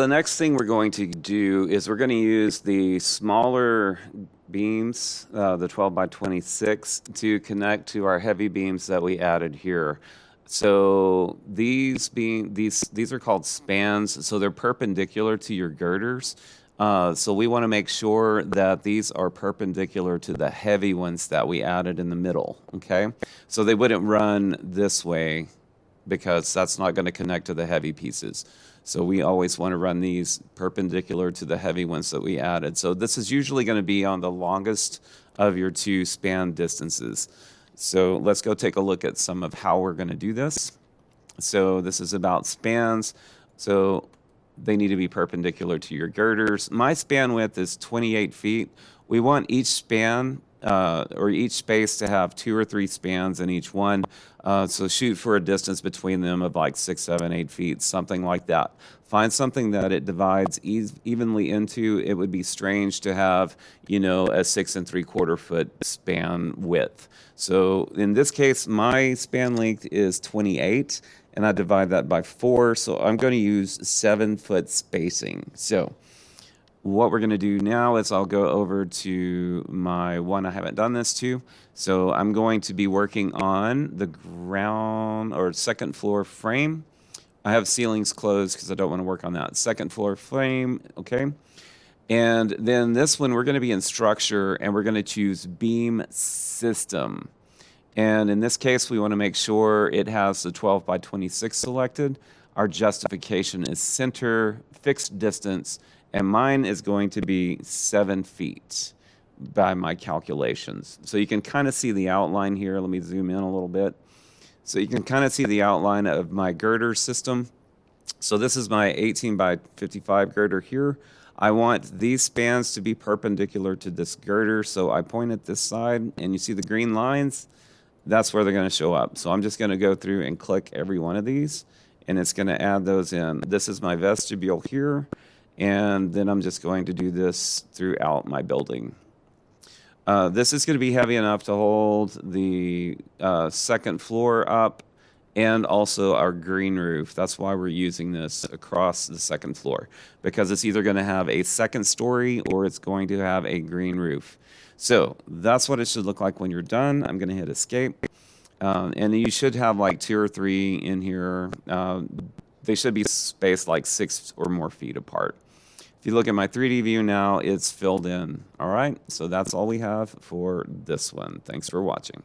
The next thing we're going to do is we're going to use the smaller beams, the 12 by 26, to connect to our heavy beams that we added here. So these are called spans, so they're perpendicular to your girders. So we want to make sure that these are perpendicular to the heavy ones that we added in the middle, okay? So they wouldn't run this way because that's not going to connect to the heavy pieces. So we always want to run these perpendicular to the heavy ones that we added. So this is usually going to be on the longest of your two span distances. So let's go take a look at some of how we're going to do this. So this is about spans. So they need to be perpendicular to your girders. My span width is 28 feet. We want each span or each space to have 2 or 3 spans in each one. So shoot for a distance between them of like 6, 7, 8 feet, something like that. Find something that it divides evenly into. It would be strange to have, you know, a 6 3/4 foot span width. So in this case, my span length is 28, and I divide that by 4. So I'm going to use 7-foot spacing. So what we're going to do now is I'll go over to my one I haven't done this to. So I'm going to be working on the ground or second floor frame. I have ceilings closed because I don't want to work on that. Second floor frame, okay? And then this one, we're going to be in structure, and we're going to choose beam system. And in this case, we want to make sure it has the 12 by 26 selected. Our justification is center, fixed distance, and mine is going to be 7 feet by my calculations. So you can kind of see the outline here. Let me zoom in a little bit. So you can kind of see the outline of my girder system. So this is my 18 by 55 girder here. I want these spans to be perpendicular to this girder. So I point at this side, and you see the green lines? That's where they're going to show up. So I'm just going to go through and click every one of these, and it's going to add those in. This is my vestibule here. And then I'm just going to do this throughout my building. This is going to be heavy enough to hold the second floor up and also our green roof. That's why we're using this across the second floor, because it's either going to have a second story or it's going to have a green roof. So that's what it should look like when you're done. I'm going to hit escape. And you should have like 2 or 3 in here. They should be spaced like 6 or more feet apart. If you look at my 3D view now, it's filled in. All right, so that's all we have for this one. Thanks for watching.